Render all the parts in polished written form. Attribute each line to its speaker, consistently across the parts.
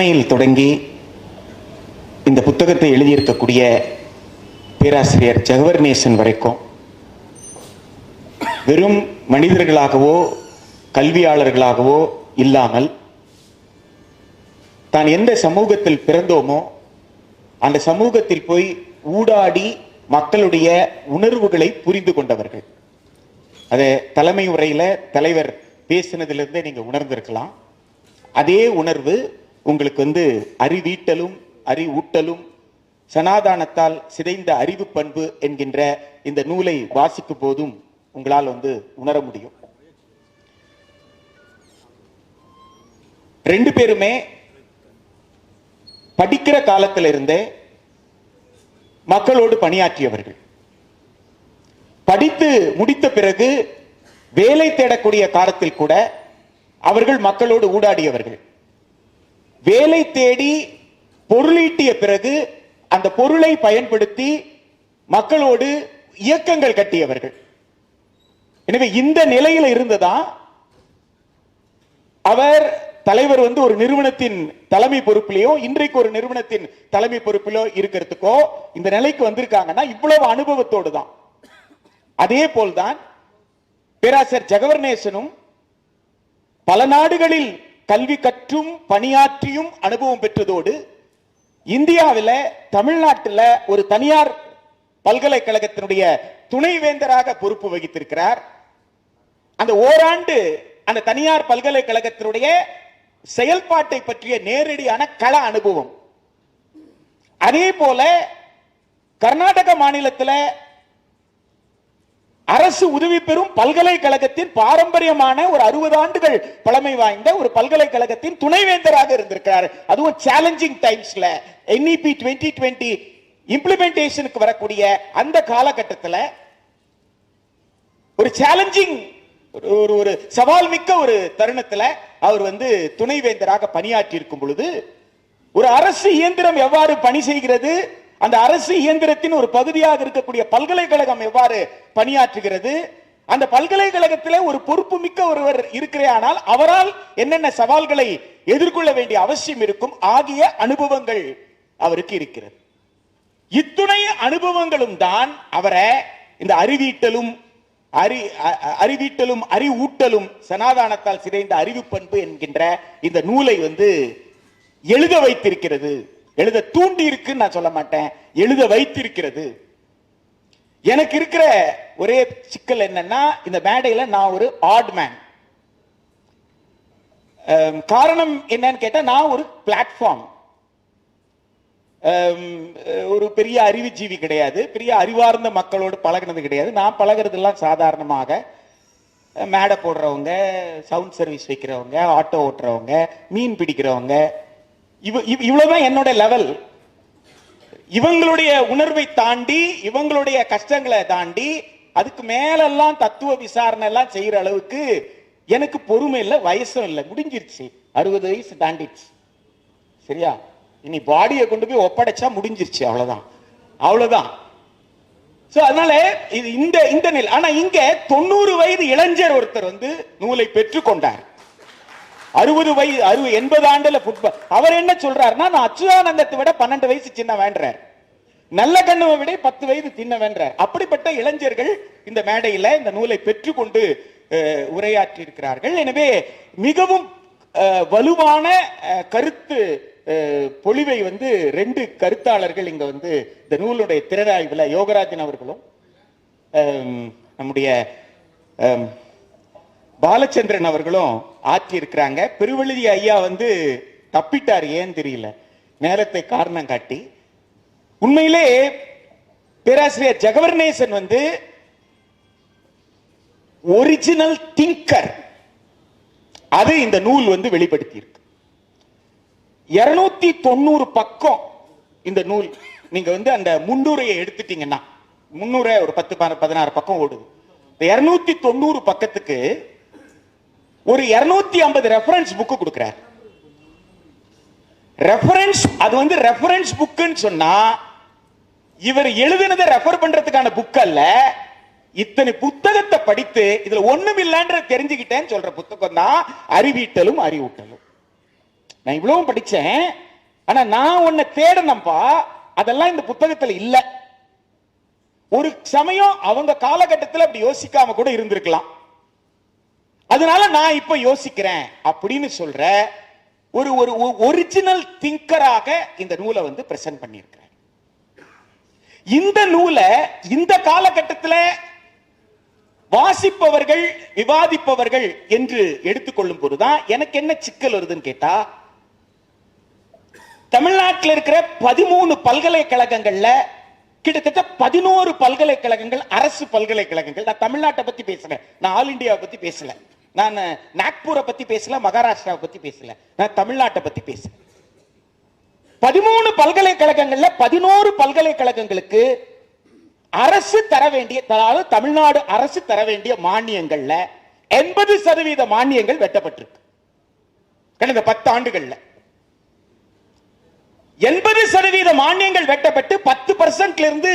Speaker 1: சென்னையில் தொடங்கி இந்த புத்தகத்தை எழுதியிருக்கக்கூடிய பேராசிரியர் ஜெகவர்நேசன் வரைக்கும் வெறும் மனிதர்களாகவோ கல்வியாளர்களாகவோ இல்லாமல் தான் எந்த சமூகத்தில் பிறந்தோமோ அந்த சமூகத்தில் போய் ஊடாடி மக்களுடைய உணர்வுகளை புரிந்து கொண்டவர்கள். அதை தலைமை உரையில தலைவர் பேசினதிலிருந்தே நீங்க உணர்ந்திருக்கலாம். அதே உணர்வு உங்களுக்கு அறிவீட்டலும் அறிவூட்டலும் சனாதானத்தால் சிதைந்த அறிவு பண்பு என்கின்ற இந்த நூலை வாசிக்கும் போதும் உங்களால் உணர முடியும். ரெண்டு பேருமே படிக்கிற காலத்திலிருந்தே மக்களோடு பணியாற்றியவர்கள். படித்து முடித்த பிறகு வேலை தேடக்கூடிய காலத்தில் கூட அவர்கள் மக்களோடு ஊடாடியவர்கள். வேலை தேடி பொருளீட்டிய பிறகு அந்த பொருளை பயன்படுத்தி மக்களோடு இயக்கங்கள் கட்டியவர்கள். எனவே இந்த நிலையில் இருந்துதான் அவர் தலைவர் ஒரு நிறுவனத்தின் தலைமை பொறுப்பிலேயோ இன்றைக்கு ஒரு நிறுவனத்தின் தலைமை பொறுப்பிலோ இருக்கிறதுக்கோ இந்த நிலைக்கு வந்திருக்காங்கன்னா இவ்வளவு அனுபவத்தோடு தான். அதே போல்தான் பேராசிரியர் ஜெகவர்நேசனும் பல நாடுகளில் கல்வி கற்றும் பணியாற்றியும் அனுபவம் பெற்றதோடு இந்தியாவில் தமிழ்நாட்டில் ஒரு தனியார் பல்கலைக்கழகத்தினுடைய துணைவேந்தராக பொறுப்பு வகித்திருக்கிறார். அந்த ஓராண்டு அந்த தனியார் பல்கலைக்கழகத்தினுடைய செயல்பாட்டை பற்றிய நேரடியான கள அனுபவம். அதே போல கர்நாடக மாநிலத்தில் அரசு உதவி பெறும் பல்கலைக்கழகத்தின் பாரம்பரியமான ஒரு 60 ஆண்டுகள் பழமை வாய்ந்த ஒரு பல்கலைக்கழகத்தின் துணைவேந்தராக இருந்திருக்கிறார். அதுவும் சேலஞ்சிங் டைம்ஸ்ல NEP 2020 இம்ப்ளிமெண்டேஷனுக்கு வரக்கூடிய அந்த காலகட்டத்தில் ஒரு சேலஞ்சிங் ஒரு சவால் மிக்க ஒரு தருணத்தில் அவர் துணைவேந்தராக பணியாற்றி இருக்கும் பொழுது ஒரு அரசு இயந்திரம் எவ்வாறு பணி செய்கிறது, அந்த அரசு இயந்திரத்தின் ஒரு பகுதியாக இருக்கக்கூடிய பல்கலைக்கழகம் எவ்வாறு பணியாற்றுகிறது, அந்த பல்கலைக்கழகத்தில் ஒரு பொறுப்பு மிக்க ஒருவர் இருக்கிறானால் அவரால் என்னென்ன சவால்களை எதிர்கொள்ள வேண்டிய அவசியம் இருக்கும் ஆகிய அனுபவங்கள் அவருக்கு இருக்கிறது. இத்துணை அனுபவங்களும் தான் அவரை இந்த அறிவீட்டலும் அறிவூட்டலும் சனாதானத்தால் சிதைந்த அறிவு பண்பு என்கின்ற இந்த நூலை எழுத வைத்திருக்கிறது. எழுத தூண்டி இருக்குன்னு நான் சொல்ல மாட்டேன், எழுத வைத்திருக்கிறது. எனக்கு இருக்கிற ஒரே சிக்கல் என்னன்னா இந்த மேடையில நான் ஒரு ஆட் மேன். காரணம் என்னன்னு கேட்டா நான் ஒரு பிளாட்ஃபார்ம், ஒரு பெரிய அறிவுஜீவி கிடையாது, பெரிய அறிவார்ந்த மக்களோடு பழகினது கிடையாது. நான் பழகிறதெல்லாம் சாதாரணமாக மேடை போடுறவங்க, சவுண்ட் சர்வீஸ் வைக்கிறவங்க, ஆட்டோ ஓட்டுறவங்க, மீன் பிடிக்கிறவங்க, இவ்வளவுதான் என்னோட லெவல். இவங்களுடைய உணர்வை தாண்டி இவங்களுடைய கஷ்டங்களை தாண்டி அதுக்கு மேலெல்லாம் தத்துவ விசாரணை எல்லாம் செய்யற அளவுக்கு எனக்கு பொறுமை இல்லை, வயசும் இல்லை, முடிஞ்சிருச்சு. 60 வயசு தாண்டிடுச்சு. சரியா? இனி பாடியை கொண்டு போய் ஒப்படைச்சா முடிஞ்சிருச்சு, அவ்வளவுதான். அதனால இது இந்த நிலை. ஆனா இங்க 90 வயது இளைஞர் ஒருத்தர் நூலை பெற்றுக் கொண்டார். 60 வயது 80 ஆண்டுல ஃபுட்பால். அவர் என்ன சொல்றாருன்னா, நான் அச்சுதானந்தத்தை விட 12 வயசு சின்ன வேண்டார், நல்ல கண்ணுவை விட 10 வயது சின்ன வேண்டார். அப்படிப்பட்ட இளைஞர்கள் இந்த மேடையில இந்த நூலை பெற்றுக்கொண்டு உரையாற்றி இருக்கிறார்கள். எனவே மிகவும் வலுவான கருத்து பொழிவை 2 கருத்தாளர்கள் இங்க இந்த நூலுடைய திறனாய்வுல யோகராஜன் அவர்களும் நம்முடைய பாலச்சந்திரன் அவர்களும் ஆற்றி இருக்கிறாங்க. பெருவெழுதி ஐயா தப்பிட்டார், ஏன் தெரியல, நேரத்தை காரணம் காட்டி. உண்மையிலே பேராசிரியர் ஜெகவர்நேசன் ஒரிஜினல் திங்கர். அது இந்த நூல் வெளிப்படுத்தி இருக்கு. 290 பக்கம் இந்த நூல். நீங்க அந்த முன்னுரையை எடுத்துட்டீங்கன்னா, முன்னுரை ஒரு 10-16 பக்கம் ஓடுது. 290 பக்கத்துக்கு ஒரு 250 ரெஃபரன்ஸ் புக் கொடுக்கிறார். ரெஃபரன்ஸ் அது ரெஃபரன்ஸ் புக்னு சொன்னா இவர் எழுதினதை ரெஃபர் பண்றதுக்கான புக் அல்ல. இத்தனை புத்தகத்தை படித்து இதுல ஒண்ணும் இல்லைன்ற தெரிஞ்சுக்கிட்டேன்னு சொல்ற புத்தகம் தான் அறிவீட்டலும் அறிவூட்டலும். நான் இவ்வளவும் படிச்சேன், ஆனா நான் உன்னை தேடனப்பா, அதெல்லாம் இந்த புத்தகத்துல இல்ல. ஒரு சமயம் அவங்க காலகட்டத்தில் அப்படி யோசிக்காம கூட இருந்திருக்கலாம். அதனால நான் இப்ப யோசிக்கிறேன் அப்படின்னு சொல்ற ஒரு ஒரு ஒரிஜினல் திங்கராக இந்த நூலை வந்து பிரசன்ட் பண்ணியிருக்கிறேன். இந்த நூலை இந்த காலகட்டத்தில் வாசிப்பவர்கள், விவாதிப்பவர்கள் என்று எடுத்துக்கொள்ளும் போதுதான் எனக்கு என்ன சிக்கல் வருதுன்னு கேட்டா, தமிழ்நாட்டில் இருக்கிற 13 பல்கலைக்கழகங்கள்ல கிட்டத்தட்ட 11 பல்கலைக்கழகங்கள் அரசு பல்கலைக்கழகங்கள். நான் தமிழ்நாட்டை பத்தி பேசுறேன், நான் ஆல் இந்தியாவை பத்தி பேசல, நான் நாக்பூரை பத்தி பேசல, மகாராஷ்டிராவை பத்தி பேசல, நான் தமிழ்நாட்டை பத்தி பேசுறேன். 13 பல்கலைக்கழகங்கள்ல 11 பல்கலைக்கழகங்களுக்கு அரசு தர வேண்டிய, அதாவது தமிழ்நாடு அரசு தர வேண்டிய மானியங்கள்ல 80% மானியங்கள் வெட்டப்பட்டிருக்கு கடந்த 10 ஆண்டுகள்ல. 80% மானியங்கள் வெட்டப்பட்டு 10% இருந்து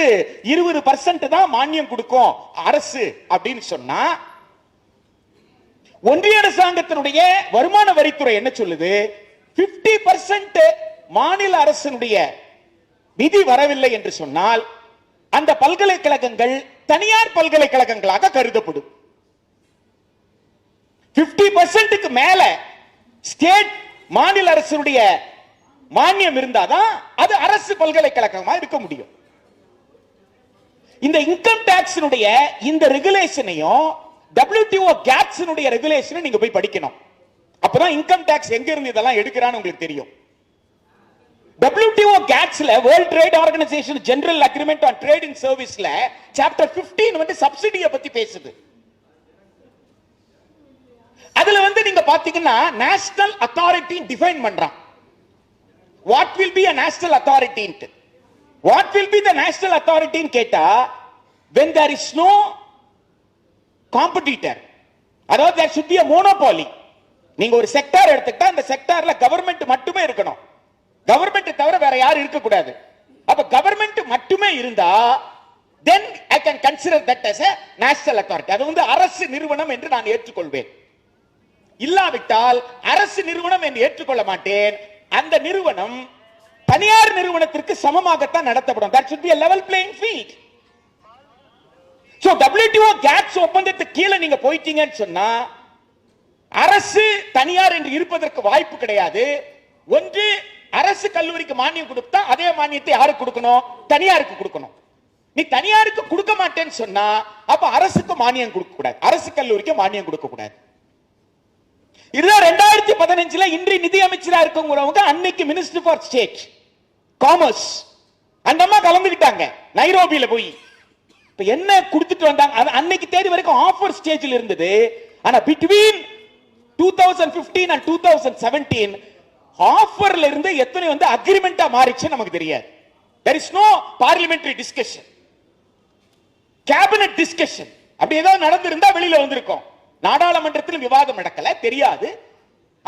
Speaker 1: 20% தான் மானியம் கொடுக்கும் அரசு அப்படின்னு சொன்னா, ஒன்றிய அரசாங்கத்தினுடைய வருமான வரித்துறை என்ன சொல்லுது? 50% மாநில அரசினுடைய நிதி வரவில்லை என்று சொன்னால் அந்த பல்கலைக்கழகங்கள் தனியார் பல்கலைக்கழகங்களாக கருதப்படும். 50%க்கு மேல ஸ்டேட் மாநில அரசுடைய மானியம் இருந்தாதான் அது அரசு பல்கலைக்கழகமாக இருக்க முடியும். இந்த இன்கம் டாக்ஸ் இந்த ரெகுலேஷனையும் WTO GATS ரெகுலேஷனை நீங்க போய் படிக்கணும். அப்பதான் இன்கம் டாக்ஸ் எங்க இருந்து இதெல்லாம் எடுக்கிறான்னு உங்களுக்கு தெரியும். WTO GATSல world trade organization general agreement on trade in சர்வீஸ்ல சாப்டர் 15 வந்து சப்சிடியை பத்தி பேசுது. அதுல வந்து நீங்க பாத்தீங்கன்னா நேஷனல் அத்தாரிட்டி டிஃபைன் பண்றான். What will be a national authority? What will be the national authority in கேட்டா, when there is no competitor, அதாவது there should be a monopoly. நீங்க ஒரு செக்டார் எடுத்துக்கிட்டா அந்த செக்டார்ல கவர்மெண்ட் மட்டுமே இருக்கணும், கவர்மெண்ட் தவிர வேற யாரும் இருக்க கூடாது. அப்ப கவர்மெண்ட் மட்டுமே இருந்தா then I can consider that as a national authority. அது வந்து அரசு நிறுவனம் என்று நான் ஏற்றுக்கொள்வேன். இல்லாவிட்டால் அரசு நிறுவனம் என்று ஏற்றுக்கொள்ள மாட்டேன். அந்த நிறுவனம் தனியார் நிறுவனத்திற்கு சமமாகத்தான் நடத்தப்படும். That should be a level playing field. So WTO GATS ஒப்பந்தத்துக்கு கீழே நீங்க போயிட்டீங்கன்னு சொன்னா அரசு தனியார் என்று இருப்பதற்கு வாய்ப்பு கிடையாது. ஒன்று அரசு கல்லூரிக்கு மானியம் கொடுத்தா அதே மானியத்தை யாருக்கு கொடுக்கணும்? தனியாருக்கு கொடுக்கணும். நீ தனியாருக்கு கொடுக்க மாட்டேன்னு சொன்னா அப்ப அரசுக்கு மானியம் கொடுக்க கூடாது, அரசு கல்லூரிக்கு மானியம் கொடுக்க கூடாது. இதுதான் 2015 இன்றைய நிதி அமைச்சரா இருக்கவங்க அன்னைக்கு மினிஸ்டர் ஃபார் ஸ்டேட் காமர்ஸ் அந்த அம்மா கலந்துக்கிட்டாங்க நைரோபியில போய். இப்ப என்ன கொடுத்துட்டு வந்தாங்க? அன்னைக்கு தேதி வரைக்கும் ஆஃபர் ஸ்டேஜில் இருந்தது. ஆனா பிட்வீன் 2015 and 2017 ஆஃபர்ல இருந்து எத்தனை வந்து அக்ரிமெண்டா மாறிச்சு நமக்கு தெரியாது. there is no parliamentary discussion, cabinet discussion. அப்படி ஏதாவது நடந்திருந்தா வெளியில வந்திருக்கும். நாடாளுமன்றத்தில் விவாதம் நடக்கல, தெரியாது.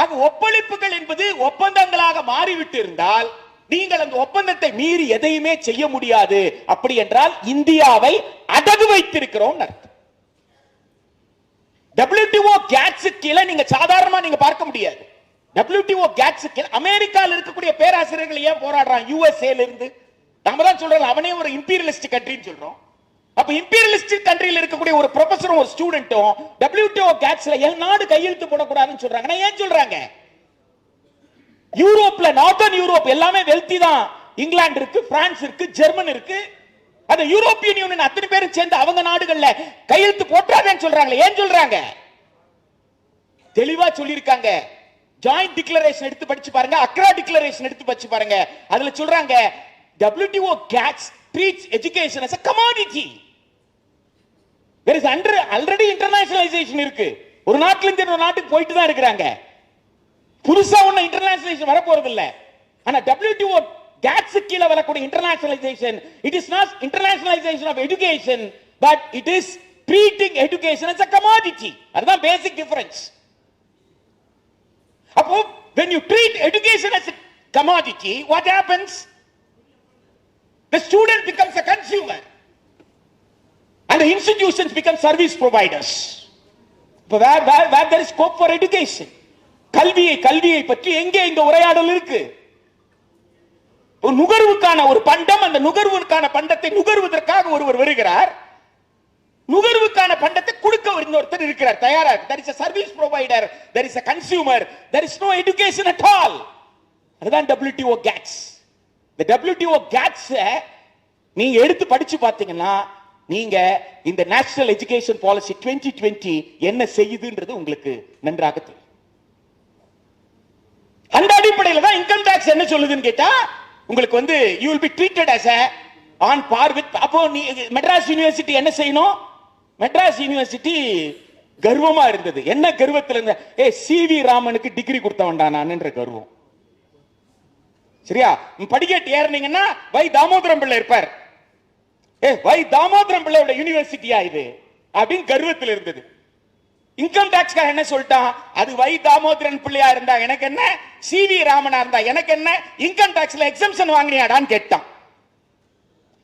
Speaker 1: ஆக ஒப்பளிப்புகள் என்பது ஒப்பந்தங்களாக மாறிவிட்டு இருந்தால் நீங்கள் அந்த ஒப்பந்தத்தை மீறி எதையுமே செய்ய முடியாது. அப்படி என்றால் இந்தியாவை அடகு வைத்திருக்கிறோம் அர்த்தம். WTO GATS கீழே நீங்க சாதாரணமா நீங்க பார்க்க முடியாது. WTO GATS கீழே அமெரிக்காவில் இருக்கக்கூடிய பேராசிரியர்கள் ஏன் போராடுறாங்க? USA இருந்து நாம தான் சொல்றோம் அவனே ஒரு இம்பீரியலிஸ்ட் கண்ட்ரின்னு சொல்றோம். அப்ப இம்பீரியலிஸ்ட் கண்ட்ரியில் இருக்கக்கூடிய ஒரு ப்ரொஃபஸரும் ஒரு ஸ்டூடெண்ட்டும் WTO GATSல என் நாடு கையெழுத்து போடக்கூடாதுன்னு சொல்றாங்க. ஏன் சொல்றாங்க? யூரோப்ல நார்த்தன் யூரோப் எல்லாமே வெல்தி தான். இங்கிலாந்து இருக்கு, பிரான்ஸ் இருக்கு, ஜெர்மன் இருக்கு. அந்த யூரோப்பியன் யூனியன் அத்தனை பேரும் சேர்ந்து அவங்க நாடுகள்ல கையெழுத்து போட்டாதேன்னு சொல்றாங்க. ஏன் சொல்றாங்க? தெளிவா சொல்லியிருக்காங்க. ஜாயிண்ட் டிக்ளரேஷன் எடுத்து படிச்சு பாருங்க, அக்ரா டிக்ளரேஷன் எடுத்து படிச்சு பாருங்க. அதுல சொல்றாங்க WTO GATS treats education as a commodity. There is already internationalization இருக்கு. ஒரு நாட்டுல இருந்து இன்னொரு நாட்டுக்கு போயிட்டு தான் இருக்காங்க. புதுசா ஒண்ணு இன்டர்நேஷனலைசேஷன் வர போறது இல்ல. ஆனா WTO GATS கீழ வரக்கூடிய internationalisation, it is not internationalization of education, but it is treating education as a commodity. அதுதான் basic difference. அப்போ when you treat education as a commodity, what happens? The student becomes a consumer and the institutions become service providers. Where there is scope for education, கல்வியை பற்றி எங்கே இந்த உரையாடல் இருக்கு? நுகர்வுக்கான ஒரு பண்டம், அந்த நுகர்வுக்கான பண்டத்தை நுகர்வதற்காக ஒருவர் வருகிறார், நுகர்வுக்கான பண்டத்தை கொடுக்க இன்னொருத்தர் இருக்கிறார், தயாரா. there is a service provider, there is a consumer, there is no education at all. அதுதான் WTO GATS. the WTO GATS நீங்க எடுத்து படிச்சு பாத்தீங்கன்னா நீங்க இந்த நேஷனல் எஜுகேஷன் பாலிசி 2020 என்ன செய்யுதுன்றது உங்களுக்கு நன்றாக தெரியும். அந்த அடிப்படையில் தான் இன்கம் டாக்ஸ் என்ன சொல்லுதுன்னு கேட்டா, உங்களுக்கு வந்து you will be treated as a on par with. அப்போ மெட்ராஸ் யூனிவர்சிட்டி என்ன செய்யணும்? மெட்ராஸ் யூனிவர்சிட்டி கர்வமா இருந்தது. என்ன கர்வத்தில் இருந்த? சிவி ராமனுக்கு டிகிரி கொடுத்தவன்டா நான்ன்ற கர்வம். சரியா? படிக்கட்டு ஏறினீங்கன்னா வை தாமோதரம் பிள்ளை இருப்பார். வை தாமோதரம் பிள்ளையோட யூனிவர்சிட்டியா இது அப்படின்னு கர்வத்தில் இருந்தது. இன்கம் டாக்ஸ் என்ன சொல்லிட்டான்? அது வை தாமோதரன் பிள்ளையா இருந்தா எனக்கு என்ன, சிவி ராமனா இருந்தா எனக்கு என்ன, இன்கம் டாக்ஸ்ல எக்ஸம்ஷன் வாங்கினியாடான்னு கேட்டான்.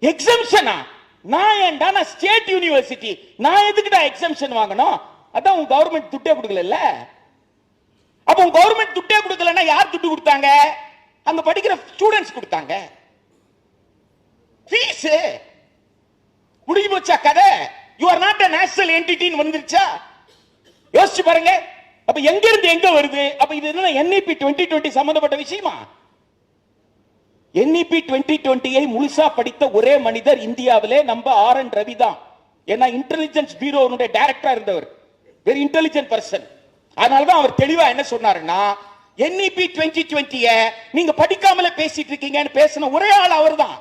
Speaker 1: எக்ஸம்ஷனா? நான் ஏன்டா, நான் ஸ்டேட் யூனிவர்சிட்டி, நான் எதுக்குடா எக்ஸம்ஷன் வாங்கணும்? அதான் உங்க கவர்மெண்ட் துட்டே கொடுக்கல. அப்ப உங்க கவர்மெண்ட் துட்டே கொடுக்கலன்னா யார் துட்டு கொடுத்தாங்க? அங்க படிக்கிற ஸ்டூடெண்ட்ஸ் கொடுத்தாங்க. ஃபீஸ் முடிஞ்சு போச்சா கதை? You are not a national entity வந்துருச்சா? யோசிச்சு பாருங்க. அப்ப எங்க இருந்து எங்க வருது? அப்ப இது என்ன NEP 2020 சம்பந்தப்பட்ட விஷயமா? NEP 2020 முழுசா படித்த ஒரே மனிதர் இந்தியாவிலே நம்ம RN ரவி தான். ஏன்னா இன்டெலிஜென்ஸ் பியூரோனுடைய டைரக்டரா இருந்தவர், வெரி இன்டெலிஜென்ட் பர்சன். அதனாலதான் அவர் தெளிவா என்ன சொன்னாருன்னா, NEP 2020 நீங்க படிக்காமலே பேசிட்டு இருக்கீங்கன்னு பேசின ஒரே ஆள் அவர் தான்.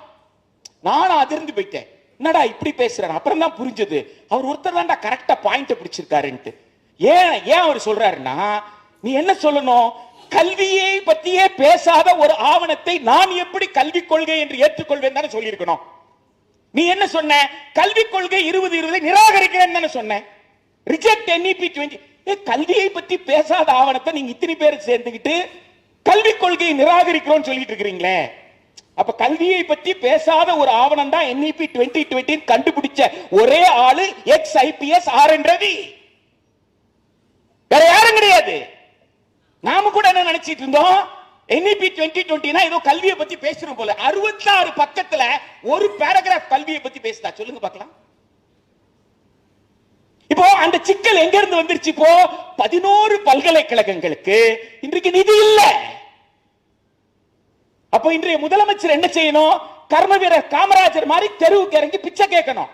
Speaker 1: நானும் அதிர்ந்து போயிட்டேன், என்னடா இப்படி பேசுறாரு. அப்புறம் தான் புரிஞ்சது அவர் ஒருத்தர் தான்டா கரெக்டா பாயிண்ட் பிடிச்சிருக்காருன்ட்டு. ஏன் அவர் சொல்றாருன்னா, நீ என்ன சொல்லணும்? கல்வியை பற்றியே பேசாத ஒரு ஆவணத்தை நான் எப்படி கல்விக் கொள்கை என்று ஏற்றுக்கொள்வேன் தானே சொல்லியிருக்கணும். நீ என்ன சொன்ன? கல்விக் கொள்கை 2020 நிராகரிக்கிறேன் தானே சொன்ன. Reject NEP 20. கல்வியை பற்றி பேசாத ஆவணத்தை நீங்க இத்தனை பேர் சேர்ந்துக்கிட்டு கல்விக் கொள்கையை நிராகரிக்கிறோம் சொல்லிட்டு இருக்கிறீங்களே. அப்ப கல்வியை பற்றி பேசாத ஒரு ஆவணம் தான் NEP 2020 கண்டுபிடிச்ச ஒரே ஆளு எக்ஸ் IPS RN ரவி, வேற யாரும் கிடையாது. நாம கூட என்ன நினைச்சிட்டு இருந்தோம், NEP 2020 ஏதோ கல்வியை பத்தி பேசுறோம் போல. 66 பக்கத்துல ஒரு பேராகிராஃப் கல்வியை பத்தி பேசுதா? சொல்லுங்க பார்க்கலாம். இப்போ அந்த சிக்கல் எங்க இருந்து வந்துருச்சு? இப்போ 11 பல்கலைக்கழகங்களுக்கு இன்றைக்கு நிதி இல்ல. அப்ப இன்றைய முதலமைச்சர் என்ன செய்யணும்? கர்ம வீரர் காமராஜர் மாதிரி தெருவுக்கு இறங்கி பிச்சை கேட்கணும்.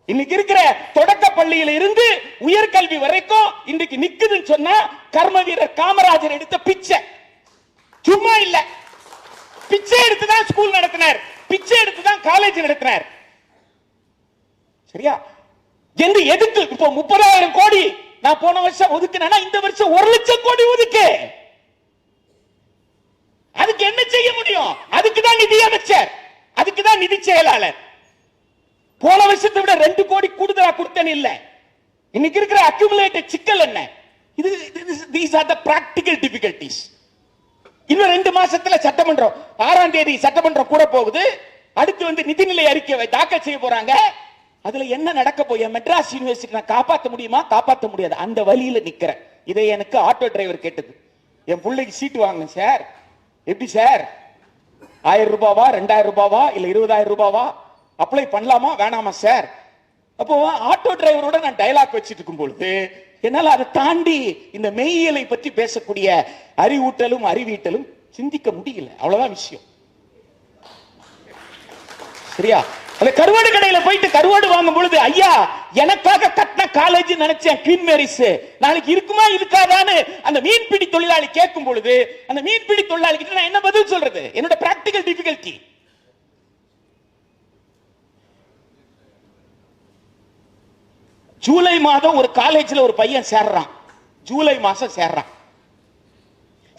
Speaker 1: இன்னைக்கு இருக்கிற தொடக்க பள்ளியில இருந்து உயர்கல்வி வரைக்கும் இன்றைக்கு நிக்குதுன்னு சொன்னா கர்ம வீரர் காமராஜர் எடுத்த பிச்சை. சும்மா இல்ல, பிச்சை எடுத்துதான் ஸ்கூல் நடத்தினார், பிச்சை எடுத்துதான் காலேஜ் நடத்தினார். சரியா? என்று எதுக்கு இப்போ 30,000 கோடி நான் போன வருஷம் ஒதுக்கினா இந்த வருஷம் 1 லட்சம் கோடி ஒதுக்கு. அதுக்கு என்ன செய்ய முடியும்? அதுக்கு தான் நிதி அமைச்சர், அதுக்கு தான் நிதி செயலாளர். போன வருஷத்தை விட 2 கோடி கூடுதலா கொடுத்தேன் இல்ல. இன்னைக்கு இருக்கிற அக்யூமுலேட்டட் சிக்கல் என்ன? இது these are the practical difficulties. இன்னும் 2 மாசத்துல சட்டமன்றம் 6ஆம் தேதி சட்டமன்றம் கூட போகுது. அடுத்து வந்து நிதிநிலை அறிக்கை தாக்கல் செய்ய போறாங்க. அதுல என்ன நடக்க போய் மெட்ராஸ் யூனிவர்சிட்டி நான் காப்பாற்ற முடியுமா? காப்பாற்ற முடியாது. அந்த வழியில நிக்கிறேன். இதை எனக்கு ஆட்டோ டிரைவர் கேட்டது. என் பிள்ளைக்கு சீட்டு வாங்கணும் சார், எப்படி சார்? 1000 ரூபாவா, 2000 ரூபாவா, இல்ல 20,000 ரூபாவா? அப்ளை பண்ணலாமா வேணாமா சார்? அப்போ ஆட்டோ டிரைவரோட நான் டயலாக் வச்சிட்டு இருக்கும் பொழுது என்னால அதை தாண்டி இந்த மெய்யியலை பற்றி பேசக்கூடிய அறிவூட்டலும் அறிவீட்டலும் சிந்திக்க முடியல. அவ்வளவுதான் விஷயம். சரியா? அந்த கருவாடு கடையில போயிட்டு கருவாடு வாங்கும் பொழுது, ஐயா எனக்காக கட்டின காலேஜ் நினைச்சேன் குவீன் மேரிஸ், நாளைக்கு இருக்குமா இருக்காதான்னு அந்த மீன்பிடி தொழிலாளி கேட்கும் பொழுது அந்த மீன்பிடி தொழிலாளி கிட்ட நான் என்ன பதில் சொல்றது? என்னோட பிராக்டிகல் டிஃபிகல்ட்டி. ஜூலை மாதம் ஒரு காலேஜ்ல ஒரு பையன் சேர்றான். ஜூலை மாசம் சேர்றான்.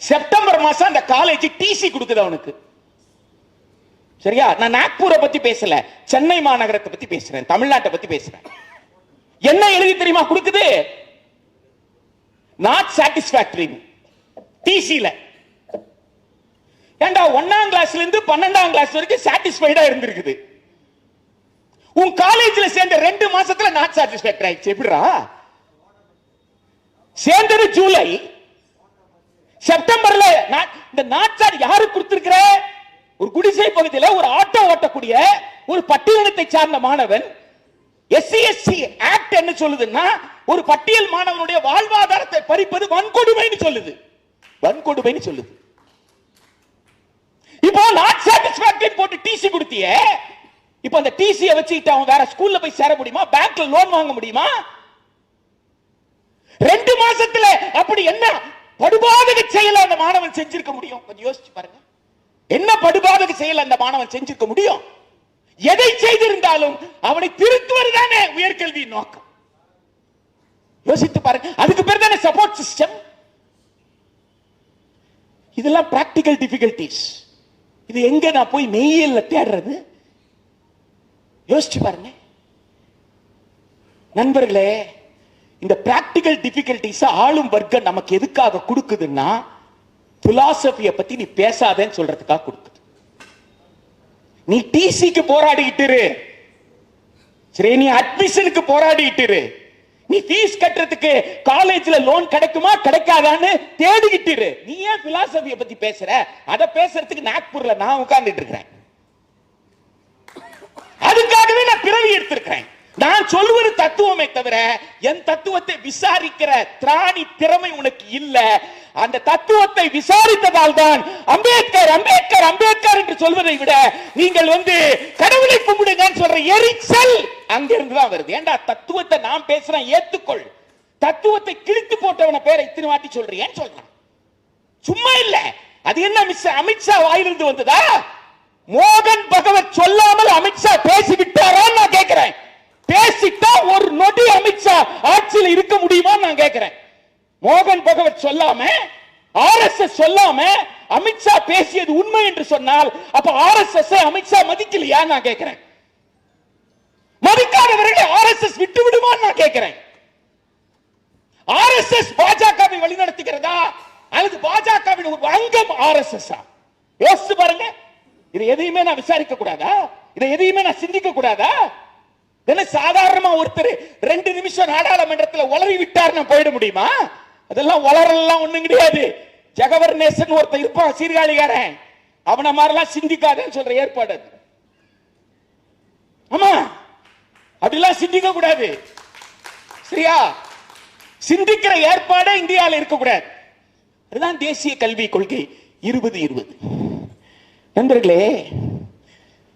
Speaker 1: செப்டம்பர் மாசம் அந்த காலேஜ் டிசி கொடுக்குது அவனுக்கு. சரியா? நான் நாக்பூரை பத்தி பேசல, சென்னை மாநகரத்தை பத்தி பேசுறேன், தமிழ்நாட்டை பத்தி பேசுறேன். என்ன எழுதி தெரியுமா கொடுக்குது? Not satisfactory டிசில. ஏண்டா 1ஆம் கிளாஸ்ல இருந்து 12ஆம் கிளாஸ் வரைக்கும் சாட்டிஸ்ஃபைடா இருந்திருக்குது. உன் காலேஜ்ல சேர்ந்த 2 மாசத்துல நாட் சாட்டிஸ்பாக்டரி ஆயிடுச்சு. எப்படிடா? சேர்ந்தது ஜூலை, செப்டம்பர்ல இந்த நாட்சார் யாரு கொடுத்திருக்கிற? ஒரு குடிசை பகுதியில் ஒரு ஆட்டோ ஓட்டக்கூடிய ஒரு பட்டியலினத்தை சார்ந்த மாணவன். SC/ST ஆக்ட் என்ன சொல்லுதுன்னா, ஒரு பட்டியல் மாணவனுடைய வாழ்வாதாரத்தை பறிப்பது வன்கொடுமைன்னு சொல்லுது. வன்கொடுமைன்னு சொல்லுது. இப்போ நாட் சாட்டிஸ்ஃபேக்டரி போட்டு டிசி கொடுத்திய, இப்போ அந்த டிசியை வச்சுக்கிட்டு அவன் வேற ஸ்கூல்ல போய் சேர முடியுமா? பேங்க்ல லோன் வாங்க முடியுமா? 2 மாசத்துல அப்படி என்ன படுபாதக செயல அந்த மாணவன் செஞ்சிருக்க முடியும்? கொஞ்சம் யோசிச்சு பாருங்க. என்ன படுபாதக செயல் அந்த மாணவன் செஞ்சிருக்க முடியும்? எதை செய்திருந்தாலும் அவனை திருத்துவதுதானே உயர்கல்வி நோக்கம். யோசித்து பாருங்க. அதுக்கு பேர் தானே சப்போர்ட் சிஸ்டம். இதெல்லாம் பிராக்டிகல் டிஃபிகல்டிஸ். இது எங்க நான் போய் மெய்யியல்ல தேடுறது? யோசிச்சு பாருங்க நண்பர்களே. இந்த பிராக்டிகல் டிஃபிகல்டிஸ் ஆளும் வர்க்கம் நமக்கு எதுக்காக கொடுக்குதுன்னா, பிலாசபியை பத்தி நீ பேசாதேன்னு சொல்றதுக்காக கொடுக்குது. நீ டிசிக்கு போராடிட்டு இரு, சரி, நீ அட்மிஷனுக்கு போராடிட்டு இரு, நீ ஃபீஸ் கட்டுறதுக்கு காலேஜ்ல லோன் கிடைக்குமா கிடைக்காதான்னு தேடிக்கிட்டு இரு. நீ ஏன் பிலாசபியை பத்தி பேசுற? அத பேசுறதுக்கு நாக்பூர்ல நான் உட்கார்ந்துட்டு இருக்கிறேன். அதுக்காகவே நான் பிறவி எடுத்திருக்கிறேன். நான் சொல்வது தத்துவமே தவிர என் தத்துவத்தை விசாரிக்கிற திராணி திறமை உனக்கு இல்ல. அந்த தத்துவத்தை விசாரித்ததால் தான் அம்பேத்கர் அம்பேத்கர் அம்பேத்கர் என்று சொல்வதை விட நீங்கள் கடவுளை கும்பிடுங்கன்னு சொல்ற எரிச்சல் அங்கிருந்து தான் வருது. ஏண்டா தத்துவத்தை நான் பேசுறேன், ஏத்துக்கொள். தத்துவத்தை கிழித்து போட்டவன பேரை இத்தனை வாட்டி சொல்றேன்னு சொல்றான். சும்மா இல்ல. அது என்ன அமித்ஷா வாயிலிருந்து வந்ததா? மோகன் பகவத் சொல்லாமல் அமித்ஷா பேசிவிட்டாரான்னு நான் கேட்கிறேன். பேசிட்டா ஒரு நொடி அமித்ஷா ஆட்சியில் இருக்க முடியுமா நான் கேட்கிறேன். மோகன் பகவத் சொல்லாம, RSS சொல்லாம அமித்ஷா பேசியது உண்மை என்று சொன்னால் அப்ப RSS அமித்ஷா மதிக்கலையா நான் கேட்கிறேன். மதிக்காதவர்களை RSS விட்டு விடுமா நான் கேட்கிறேன். RSS பாஜகவை வழிநடத்துகிறதா அல்லது பாஜகவின் ஒரு அங்கம் RSS? யோசிச்சு பாருங்க. இதை எதையுமே நான் விசாரிக்க கூடாதா? இதை எதையுமே நான் சிந்திக்க கூடாதா? சாதாரணமா ஒருத்தர் 2 நிமிஷம் நாடாளுமன்றத்தில் உளறி விட்டார் நான் போயிட முடியுமா? அதெல்லாம் உளறலாம் ஒண்ணும் கிடையாது. ஜெகவர்நேசன் ஒருத்தர் இருப்பான், சீர்காழிகாரன். அவனை மாதிரிலாம் சிந்திக்காதேன்னு சொல்ற ஏற்பாடு அது. ஆமா, அப்படிலாம் சிந்திக்க கூடாது. சரியா? சிந்திக்கிற ஏற்பாடு இந்தியாவில் இருக்கக்கூடாது. அதுதான் தேசிய கல்விக் கொள்கை 2020. நண்பர்களே,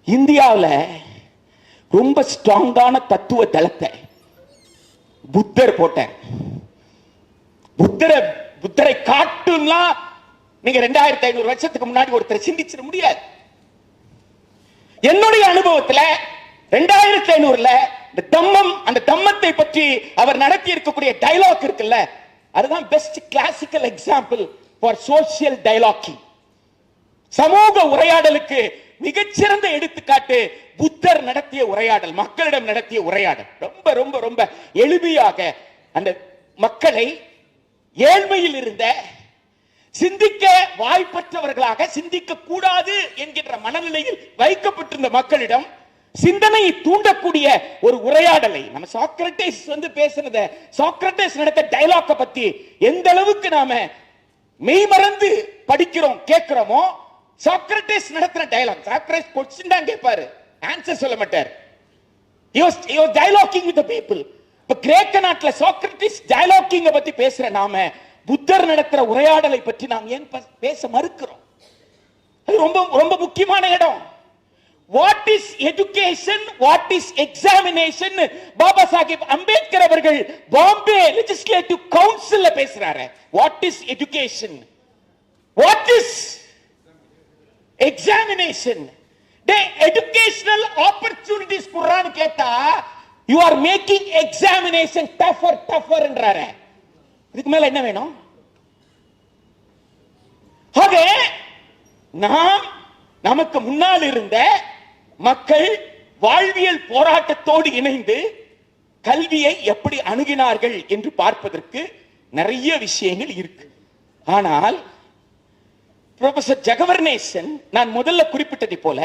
Speaker 1: இந்தியாவில் ரொம்ப ஸ்ட்ராங்கான தத்துவ தளத்தை புத்தர் போட்டார். புத்தரை காட்டுன்னா நீங்க 2500 வருஷத்துக்கு முன்னாடி ஒருத்தர் சிந்திச்சிட முடியாது. என்னுடைய அனுபவத்தில் 2500ல அந்த தம்மத்தை பற்றி அவர் நடத்தி இருக்கக்கூடிய டயலாக் இருக்குல்ல, அதுதான் best classical example for social dialoguing. சமூக உரையாடலுக்கு மிகச்சிறந்த எடுத்துக்காட்டு புத்தர் நடத்திய உரையாடல், மக்களிடம் நடத்திய உரையாடல். ரொம்ப ரொம்ப ரொம்ப எளிமையாக அந்த மக்களை ஏழ்மையில் இருந்த சிந்திக்க வாய்ப்பற்றவர்களாக, சிந்திக்க கூடாது என்கின்ற மனநிலையில் வைக்கப்பட்டிருந்த மக்களிடம் சிந்தனையை தூண்டக்கூடிய ஒரு உரையாடலை நம்ம சாக்ரட்டிஸ் பேசினத, சாக்ரட்டிஸ் நடத்த டயலாக்க பத்தி எந்த அளவுக்கு நாம மெய்மறந்து படிக்கிறோம் கேட்கிறோமோ, சாக்ரட்டிஸ் நடத்தின டயலாக். சாக்ரட்டிஸ் क्वेश्चन தான் கேட்பாரு, ஆன்சர் சொல்ல மாட்டார். he was dialoguing with the people. இப்ப கிரேக்க நாட்டுல சாக்ரட்டிஸ் டயலாகிங் பத்தி பேசுற நாம புத்தர் நடத்துற உரையாடலை பற்றி நாம் ஏன் பேச மறுக்கிறோம்? அது ரொம்ப ரொம்ப முக்கியமான இடம். What is education, what is examination Baba Sahib Ambedkar அவர்கள் பாம்பே லெஜிஸ்லேட்டிவ் கவுன்சில்ல பேசுறாரு. What is education, what is examination? educational opportunities குர்ஆன் கேட்டா you are making examination tougher என்றாரே. இதுக்கு மேல என்ன வேணும்? ஆக நமக்கு முன்னால் இருந்த மக்கள் வாழ்வியல் போராட்டத்தோடு இணைந்து கல்வியை எப்படி அணுகினார்கள் என்று பார்ப்பதற்கு நிறைய விஷயங்கள் இருக்கு. ஆனால் ப்ரொஃபசர் ஜெகவர்நேசன் நான் முதல்ல குறிப்பிட்டதை போல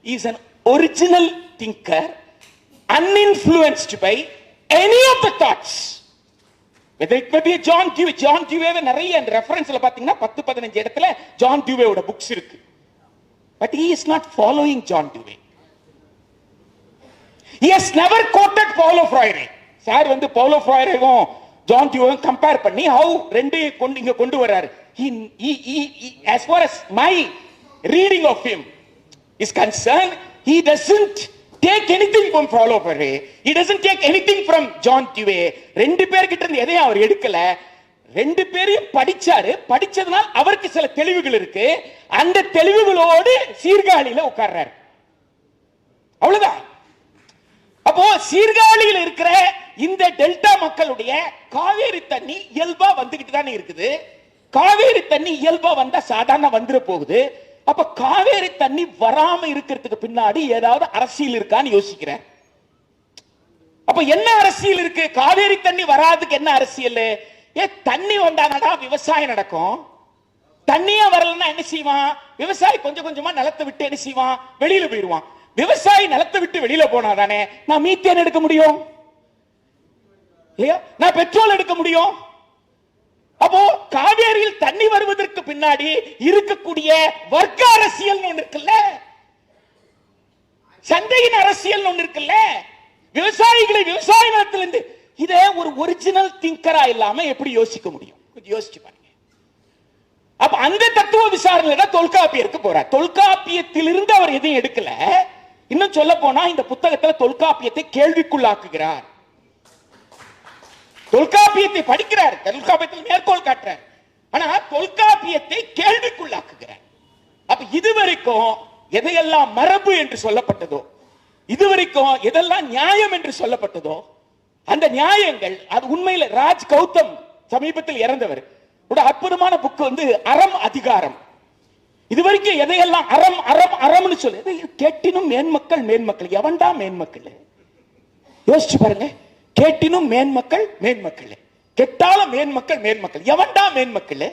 Speaker 1: is an original thinker, uninfluenced by any of the thoughts. whether it may be John Dewey. John Dewey நிறைய ரெஃபரன்ஸ்ல பாத்தீங்கன்னா 10-15 இடத்துல John Deweyயோட புக்ஸ் இருக்கு. But he is not following John Dewey. He has never quoted Paulo Freire. Sir வந்து Paulo Freireவும் John Deweyவும் compare பண்ணி how ரெண்டு கொண்டு வராரு. As far as my reading of him is concerned, he doesn't take anything from Paulo Freire. He doesn't take anything from John Dewey. ரெண்டு பேர்கிட்ட இருந்து எதையும் அவர் எடுக்கல. ரெண்டு பேரையும் படிச்சாரு. படிச்சதனால் அவருக்கு சில தெளிவுகள் இருக்கு. அந்த தெளிவுகளோடு சீர்காழியில உட்கார்றாரு. அவ்வளவுதான். அப்போ சீர்காழியில் இருக்கிற இந்த டெல்டா மக்களுடைய காவேரி தண்ணி இயல்பா வந்துகிட்டு தானே இருக்குது. காவேரி தண்ணி இயல்பா வந்தா சாதாரண வந்துட போகுது. அப்ப காவேரி தண்ணி வராம இருக்கிறதுக்கு பின்னாடி ஏதாவது அரசியல் இருக்கான்னு யோசிக்கிறேன். அப்ப என்ன அரசியல் இருக்கு? காவேரி தண்ணி வராதுக்கு என்ன அரசியல்? தண்ணி வந்தானடா விவசாயம் நடக்கும். தண்ணியா வரலன்னா என்ன செய்வான்? விவசாயி கொஞ்சம் கொஞ்சமா நிலத்தை விட்டு என்ன செய்வான்? வெளியில போயிடுவான். விவசாயி நிலத்தை விட்டு வெளியில போனாதானே நான் மீத்தேன் எடுக்க முடியும், இல்லையா? நான் பெட்ரோல் எடுக்க முடியும். அப்போ காவேரியில் தண்ணி வருவதற்கு பின்னாடி இருக்கக்கூடிய வர்க்க அரசியல் ஒன்று இருக்குல்ல, சந்தையின் அரசியல் ஒன்று இருக்குல்ல, விவசாயிகளை விவசாய நிலத்திலிருந்து இதே ஒரு ஒரிஜினல் திங்கரா இல்லாம எப்படி யோசிக்க முடியும்? யோசிச்சு பாருங்க. அப்ப அந்த தத்துவ விசாரணையில தொல்காப்பியருக்கு போறார். தொல்காப்பியத்திலிருந்து அவர் எதையும் எடுக்கல. இன்னும் சொல்ல போனா இந்த புத்தகத்துல தொல்காப்பியத்தை கேள்விக்குள்ளாக்குகிறார். தொல்காப்பியத்தை படிக்கிறார், தொல்காப்பியத்தில் மேற்கோள் காட்டுறார். ஆனா தொல்காப்பியத்தை கேள்விக்குள்ளாக்குகிறார். அப்ப இதுவரைக்கும் எதையெல்லாம் மரபு என்று சொல்லப்பட்டதோ, இதுவரைக்கும் எதெல்லாம் நியாயம் என்று சொல்லப்பட்டதோ, அந்த நியாயங்கள் அது உண்மையில ராஜ் கௌதம் சமீபத்தில் இறந்தவர் ஒரு அற்புதமான புக் வந்து அறம் அதிகாரம். இதுவரைக்கும் எதையெல்லாம் அறம் அறம் அறம்னு சொல்லு கேட்டினும் மேன்மக்கள் மேன்மக்கள். எவன்டா மேன்மக்கள்? யோசிச்சு பாருங்க. கேட்டினும் மேன்மக்கள் மேன்மக்கள், கெட்டாலும் மேன்மக்கள் மேன்மக்கள். எவன்டா மேன்மக்கள்?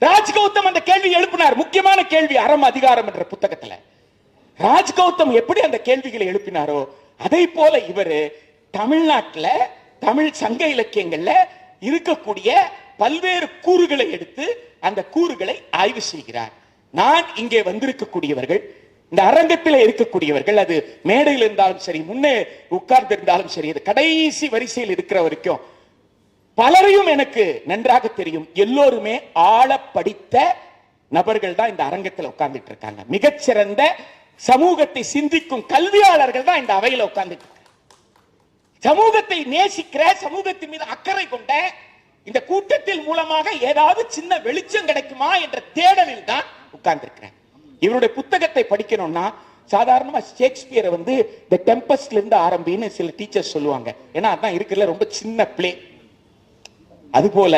Speaker 1: ராஜ் கௌதம் அந்த கேள்வி எழுப்பினார். முக்கியமான கேள்வி அறம் அதிகாரம் என்ற புத்தகத்துல. ராஜ் கௌதம் எப்படி அந்த கேள்விகளை எழுப்பினாரோ அதை போல இவர் தமிழ்நாட்டில் தமிழ் சங்க இலக்கியங்கள்ல இருக்கக்கூடிய பல்வேறு கூறுகளை எடுத்து அந்த கூறுகளை ஆய்வு செய்கிறார். நான் இங்கே வந்திருக்கக்கூடியவர்கள், இந்த அரங்கத்தில் இருக்கக்கூடியவர்கள், அது மேடையில் இருந்தாலும் சரி, முன்னே உட்கார்ந்து இருந்தாலும் சரி, அது கடைசி வரிசையில் இருக்கிற வரைக்கும் பலரையும் எனக்கு நன்றாக தெரியும். எல்லோருமே ஆழ படித்த நபர்கள் தான் இந்த அரங்கத்தில் உட்கார்ந்துட்டு இருக்காங்க. மிகச்சிறந்த சமூகத்தை சிந்திக்கும் கல்வியாளர்கள் தான் இந்த அவையில் உட்கார்ந்துட்டு இருக்காங்க. சமூகத்தை நேசிக்கிற, சமூகத்தின் மீது அக்கறை கொண்ட இந்த கூட்டத்தில் மூலமாக ஏதாவது சின்ன வெளிச்சம் கிடைக்குமா என்ற தேடலில் தான் உட்கார்ந்திருக்கிறேன். இவருடைய புத்தகத்தை படிக்கணும்னா சாதாரணமா ஷேக்ஸ்பியரை வந்து தி டெம்பஸ்ட்ல இருந்து ஆரம்பின்னு சில டீச்சர்ஸ் சொல்லுவாங்க. ஏன்னா அதான் இருக்குல்ல ரொம்ப சின்ன பிளே. அதுபோல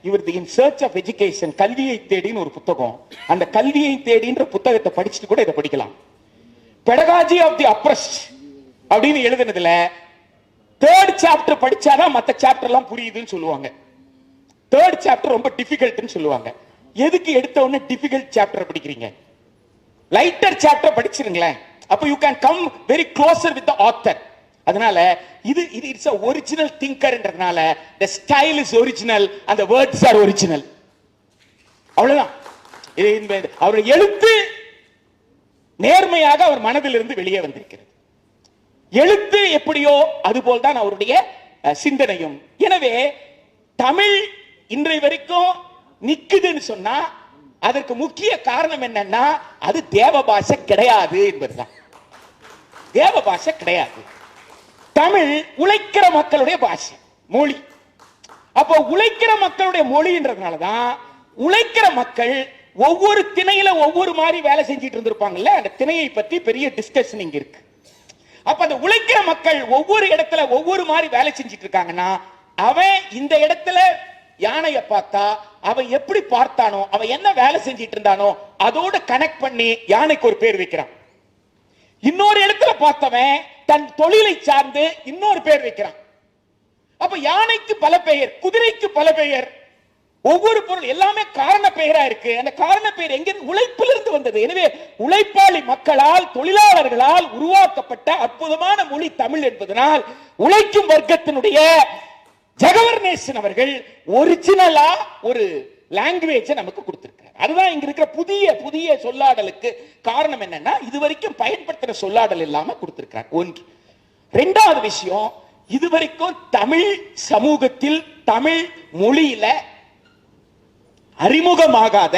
Speaker 1: இவர் தி இன் சர்ச் ஆஃப் எஜுகேஷன், கல்வியை தேடின்னு ஒரு புத்தகம். அந்த கல்வியை தேடின்ற புத்தகத்தை படிச்சுட்டு கூட இதை படிக்கலாம். பெடகாஜி ஆஃப் தி அப்ரஸ்ட் அப்படின்னு எழுதுனதுல 3rd சாப்டர் படிச்சாதான் மற்ற சாப்டர் எல்லாம் புரியுதுன்னு சொல்லுவாங்க. 3rd சாப்டர் ரொம்ப டிஃபிகல்ட்னு சொல்லுவாங்க. எதுக்கு எடுத்த உடனே டிஃபிகல்ட் சாப்டர் படிக்கிறீங்க? லைட்டர் சாப்டர் படிச்சிருங்களேன். அப்ப you can come very closer with the author. அதனால இது இட்ஸ் a original thinker என்றதுனால the style is original and the words are original. அவ்வளவுதான். அவருடைய எழுத்து நேர்மையாக அவர் மனதிலிருந்து வெளியே வந்திருக்கிறது. எழுத்து எப்படியோ அதுபோல் தான் அவருடைய சிந்தனையும். எனவே தமிழ் இன்றைய வரைக்கும் நிக்குதுன்னு சொன்னா அதற்கு முக்கிய காரணம் என்னன்னா அது தேவ பாஷை கிடையாது என்பதுதான். தேவ பாஷை கிடையாது. தமிழ் உழைக்கிற மக்களுடைய பாஷை, மொழி. அப்போ உழைக்கிற மக்களுடைய மொழின்றதுனாலதான் உழைக்கிற மக்கள் ஒவ்வொரு திணையில ஒவ்வொரு மாதிரி வேலை செஞ்சிட்டு இருந்திருப்பாங்கல்ல, அந்த திணையை பத்தி பெரிய டிஸ்கஷன் இங்க இருக்கு. அப்ப அந்த உழைக்கிற மக்கள் ஒவ்வொரு இடத்துல ஒவ்வொரு மாதிரி வேலை செஞ்சிட்டு இருக்காங்கன்னா, அவன் இந்த இடத்துல யானைய பார்த்தா அவன் எப்படி பார்த்தானோ, அவன் என்ன வேலை செஞ்சிட்டு இருந்தானோ அதோட கனெக்ட் பண்ணி யானைக்கு ஒரு பேர் வைக்கிறான். இன்னொரு இடத்துல பார்த்தவன் தன் தொழிலை சார்ந்து இன்னொரு பேர் வைக்கிறான். அப்ப யானைக்கு பல பெயர், குதிரைக்கு பல பெயர், ஒவ்வொரு பொருள் எல்லாமே காரண பெயரா இருக்கு. அந்த காரண பெயர் எங்க? உழைப்பிலிருந்து வந்தது. எனவே உழைப்பாளி மக்களால், தொழிலாளர்களால் உருவாக்கப்பட்ட அற்புதமான மொழி தமிழ் என்பதனால் உழைக்கும் வர்க்கத்தினுடைய ஜெகவர்நேசன் அவர்கள் ஒரிஜினலா ஒரு லாங்குவேஜ் நமக்கு கொடுத்திருக்கார். அதுதான் இங்க இருக்கிற புதிய புதிய சொல்லாடலுக்கு காரணம் என்னன்னா, இதுவரைக்கும் பயன்படுத்துற சொல்லாடல் இல்லாம கொடுத்திருக்கார். ஒன்று. இரண்டாவது விஷயம், இதுவரைக்கும் தமிழ் சமூகத்தில் தமிழ் மொழியில அறிமுகமாகாத